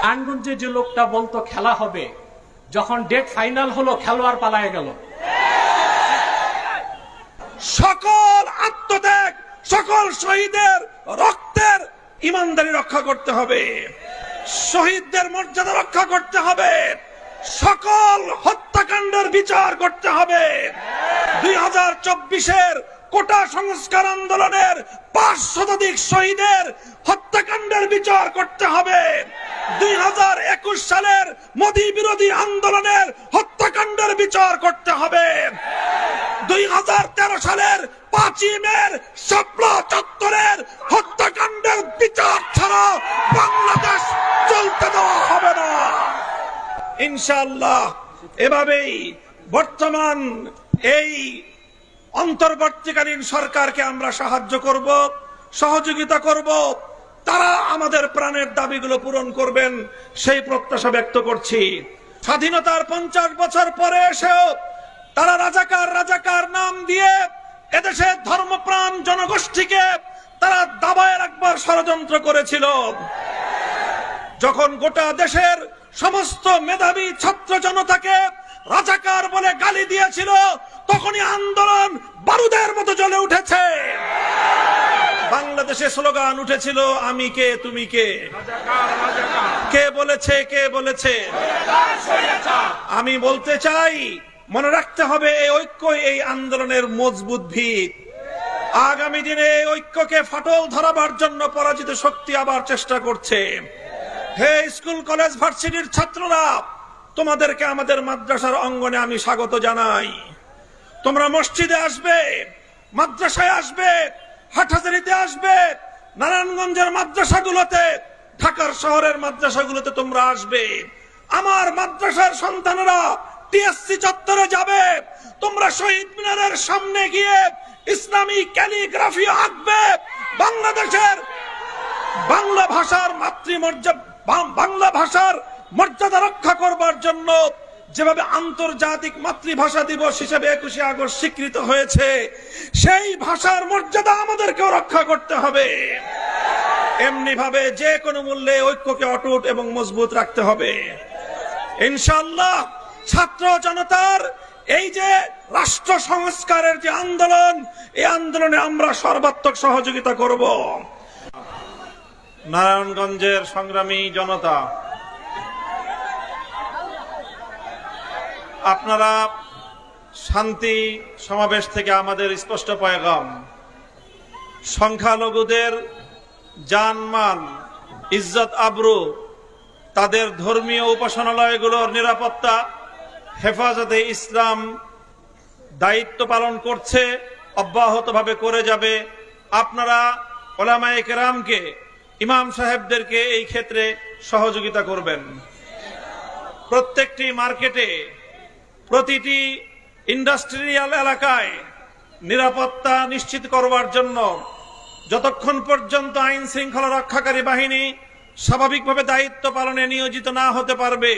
নারায়ণগঞ্জে যে লোকটা বলতো খেলা হবে, যখন ডেট ফাইনাল হলো খেলোয়াড় পালায়ে গেল। সকল আত্মত্যাগ, সকল শহীদের রক্তের ইমানদারি রক্ষা করতে হবে, শহীদদের মর্যাদা রক্ষা করতে হবে, সকল হত্যাকাণ্ডের বিচার করতে হবে। 2024-এর কোটা সংস্কার আন্দোলনের 5 শতাধিক শহীদের হত্যাকাণ্ডের বিচার করতে হবে। 2021 সালের মোদী বিরোধী আন্দোলনের হত্যাকাণ্ডের বিচার করতে হবে। 2013 সালের 5ই মের শাপলা চত্বরের হত্যাকাণ্ডের বিচার ছাড়া বাংলাদেশ চলতে দেওয়া হবে না। ইনশাআল্লাহ এভাবেই বর্তমান এই অন্তর্বর্তীকালীন সরকারকে আমরা সাহায্য করব, সহযোগিতা করব, তারা আমাদের প্রাণের দাবিগুলো পূরণ করবেন সেই প্রত্যাশা ব্যক্ত করছি। স্বাধীনতার 50 বছর পরে এসেও তারা রাজাকার নাম দিয়ে এদেশের ধর্মপ্রাণ জনগোষ্ঠীকে তারা দাবায় রাখবার ষড়যন্ত্র করেছিল। যখন গোটা দেশের সমস্ত মেধাবী ছাত্র জনতাকে রাজাকার বলে গালি দিয়েছিল, তখনই আন্দোলন বারুদের মতো জ্বলে উঠেছে। বাংলাদেশে স্লোগান উঠেছিল, আমি কে তুমি কে। কে বলেছে? আমি বলতে চাই, মনে রাখতে হবে এই ঐক্যই এই আন্দোলনের মজবুত ভিত। আগামী দিনে এই ঐক্যকে ফাটল ধরাবার জন্য পরাজিত শক্তি আবার চেষ্টা করছে। হে স্কুল কলেজ ভার্সিটির ছাত্ররা, তোমাদেরকে আমাদের মাদ্রাসার অঙ্গনে আমি স্বাগত জানাই। তোমরা মসজিদে আসবে, মাদ্রাসায় আসবে, হাটহাজারীতে আসবে, নারায়ণগঞ্জের মাদ্রাসাগুলোতে, ঢাকার শহরের মাদ্রাসাগুলোতে তোমরা আসবে। আমার মাদ্রাসার সন্তানেরা টিএসসি চত্বরে যাবে, তোমরা শহীদ মিনারের সামনে গিয়ে ইসলামী ক্যালিগ্রাফি আঁকবে। বাংলাদেশের বাংলা ভাষার মর্যাদা রক্ষা করবার জন্য যেভাবে আন্তর্জাতিক মাতৃভাষা দিবস হিসেবে 21শে আগস্ট স্বীকৃত হয়েছে, সেই ভাষার মর্যাদা আমাদেরকেও রক্ষা করতে হবে। এমনি ভাবে যে কোনো মূল্যে ঐক্যকে অটুট এবং মজবুত রাখতে হবে। ইনশাআল্লাহ ছাত্র জনতার এই যে রাষ্ট্র সংস্কারের যে আন্দোলন, এই আন্দোলনে আমরা সর্বাত্মক সহযোগিতা করব। নারায়ণগঞ্জের সংগ্রামী জনতা, আপনারা শান্তি সমাবেশ থেকে আমাদের স্পষ্ট পয়গাম, সংখ্যালঘুদের জানমাল, ইজ্জত আবরু, তাদের ধর্মীয় উপাসনালয়গুলোর নিরাপত্তা হেফাজতে ইসলাম দায়িত্ব পালন করছে, অব্যাহতভাবে করে যাবে। আপনারা উলামায়ে কেরামকে, ইমাম সাহেবদেরকে এই ক্ষেত্রে সহযোগিতা করবেন। প্রত্যেকটি মার্কেটে, প্রতিটি ইন্ডাস্ট্রিয়াল এলাকায় নিরাপত্তা নিশ্চিত করবার জন্য যতক্ষণ পর্যন্ত আইন শৃঙ্খলা রক্ষাকারী বাহিনী স্বাভাবিকভাবে দায়িত্ব পালনে নিয়োজিত না হতে পারবে,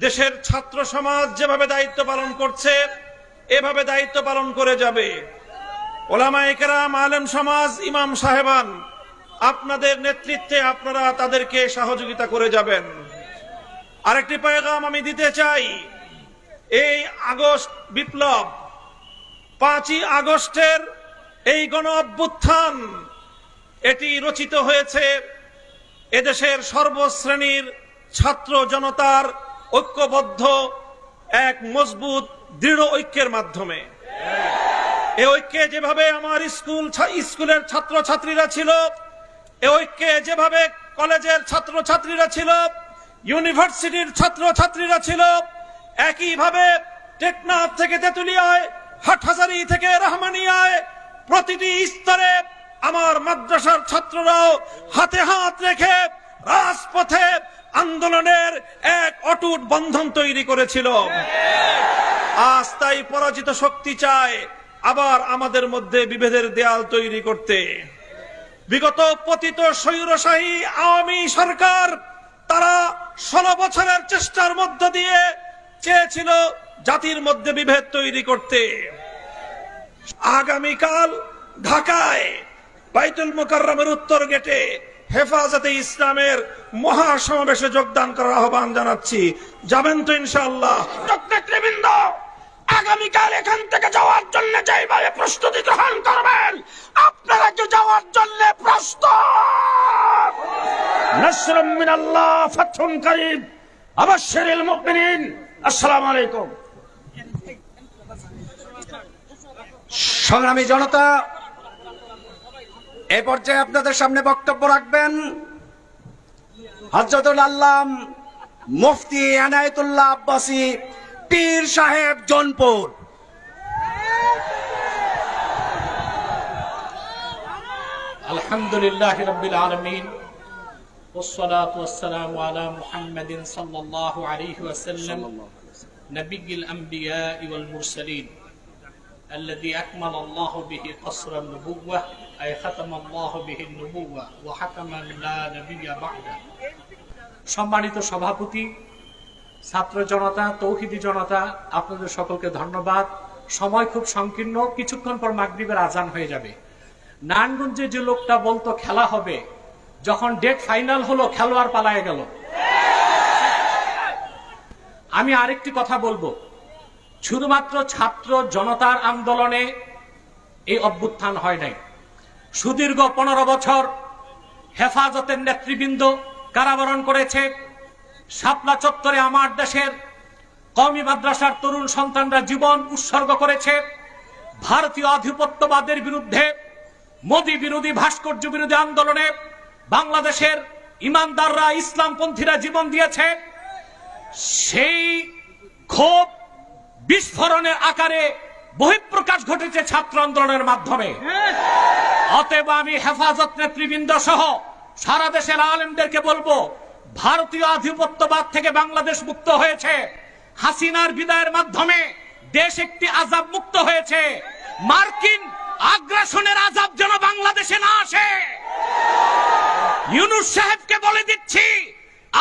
দেশের ছাত্র সমাজ যেভাবে দায়িত্ব পালন করছে এভাবে দায়িত্ব পালন করে যাবে। উলামায়ে কেরাম, আলেম সমাজ, ইমাম সাহেবান, আপনাদের নেতৃত্বে আপনারা তাদেরকে সহযোগিতা করে যাবেন। আরেকটি পয়গাম আমি দিতে চাই, এই আগস্ট বিপ্লব, 5ই আগস্টের এই গণ অভ্যুত্থান, এটি রচিত হয়েছে এদেশের সর্বশ্রেণীর ছাত্র জনতার ঐক্যবদ্ধ এক মজবুত দৃঢ় ঐক্যের মাধ্যমে। এই ঐক্যে যেভাবে আমার স্কুলের ছাত্র ছাত্রীরা ছিল, এই ঐক্যে যেভাবে কলেজের ছাত্র ছাত্রীরা ছিল, ইউনিভার্সিটির ছাত্র ছাত্রীরা ছিল, একইভাবে টেকনাফ থেকে তেতুলিয়ায়, হাটহাজারী থেকে রহমানিয়ায়, প্রতিটি স্তরে আমার মাদ্রাসার ছাত্ররাও হাতে হাত রেখে রাজপথে আন্দোলনের এক অটুট বন্ধন তৈরি করেছিল। আজ তাই পরাজিত শক্তি চায় আবার আমাদের মধ্যে বিভেদের দেয়াল তৈরি করতে। বিগত পতিত স্বৈরশাহী আওয়ামী সরকার, তারা 16 বছরের চেষ্টার মধ্য দিয়ে চেয়েছিল জাতির মধ্যে বিভেদ তৈরি করতে। আগামীকাল ঢাকায় বাইতুল মুকাররমের উত্তর গেটে হেফাজতে ইসলামের মহাসমাবেশে যোগদান করার আহ্বান জানাচ্ছি। যাবেন তো ইনশাআল্লাহ? নেতৃবৃন্দ, আগামীকাল এখান থেকে যাওয়ার জন্য যেভাবে প্রস্তুতি গ্রহণ করবেন, আপনারা কি যাওয়ার জন্য প্রস্তুত? নাসরুম মিনাল্লাহ, ফাতহুন কারীব, আবাশশিরিল মুমিনিন। আসসালামু আলাইকুম। সংগ্রামী জনতা, এই পর্যায়ে আপনাদের সামনে বক্তব্য রাখবেন হযরতুল আল্লাম মুফতি এনায়েতুল্লাহ আব্বাসী পীর সাহেব জৌনপুর। আলহামদুলিল্লাহি রাব্বিল আলামিন, والصلاة والسلام على محمد صلى الله عليه وسلم نبي الأنبياء والمرسلين الذي أكمل الله به قصر النبوة أي ختم الله به النبوة وحكما لا نبي بعده। সম্মানিত সভাপতি, ছাত্র জনতা, তৌহিদি জনতা, আপনাদের সকলকে ধন্যবাদ। সময় খুব সংকীর্ণ, কিছুক্ষণ পর মাগরিবের আজান হয়ে যাবে। নারায়ণগঞ্জে যে লোকটা বলতো খেলা হবে, যখন ডেট ফাইনাল হলো খেলোয়াড় পালায়ে গেল। আমি আরেকটি কথা বলবো, শুধুমাত্র ছাত্র জনতার আন্দোলনে এই অভ্যুত্থান হয় নাই। সুদীর্ঘ 15 বছর হেফাজতের নেতৃবৃন্দ কারাবরণ করেছে। শাপলা চত্বরে আমার দেশের কওমি মাদ্রাসার তরুণ সন্তানরা জীবন উৎসর্গ করেছে। ভারতীয় আধিপত্যবাদের বিরুদ্ধে, মোদী বিরোধী, ভাস্কর্য বিরোধী আন্দোলনে বাংলাদেশের ইমানদাররা, ইসলামপন্থীরা জীবন দিয়েছে। সেই ক্ষোভ বিস্ফোরণের আকারে বহিঃপ্রকাশ ঘটেছে ছাত্র আন্দোলনের মাধ্যমে। অতএব আমি হেফাজত নেতৃবৃন্দ সহ সারা দেশের আলেমদেরকে বলবো, ভারতীয় আধিপত্যবাদ থেকে বাংলাদেশ মুক্ত হয়েছে। হাসিনার বিদায়ের মাধ্যমে দেশ একটি আযাব মুক্ত হয়েছে। মার্কিন আগ্রাসনের আযাব যেন বাংলাদেশে না আসে। ইউনূস সাহেবকে বলে দিচ্ছি,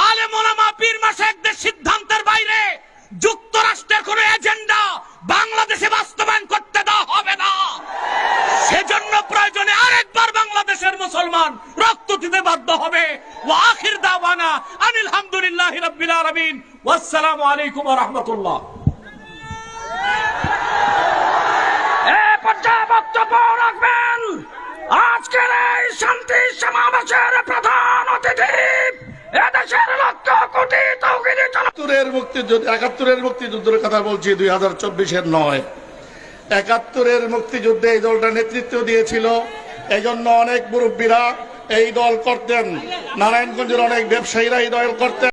আলেম ওলামা পীর মাশায়েখদের সিদ্ধান্তের বাইরে যুক্তরাষ্ট্রের কোন এজেন্ডা বাংলাদেশে বাস্তবায়ন করতে দেওয়া হবে না। সেজন্য প্রয়োজনে আরেকবার বাংলাদেশের মুসলমান রক্ত দিতে বাধ্য হবে। ওয়া আখির দাওয়ানা আনিল হামদুলিল্লাহি রাব্বিল আলামিন, ওয়াসসালামু আলাইকুম ওয়া রাহমাতুল্লাহ। এই পর্যায়ে বক্তব্য রাখবেন আজকের এই শান্তি সমাবেশের প্রধান অতিথি, এদেশের লক্ষ কোটি তৌহিদি জনতা। 71-এর মুক্তিযুদ্ধের কথা বলছি, 2024-এর নয়। 71-এর মুক্তিযুদ্ধে এই দলটা নেতৃত্ব দিয়েছিল। এই জন্য অনেক মুরব্বীরা এই দল করতেন, নারায়ণগঞ্জের অনেক ব্যবসায়ীরা এই দল করতেন।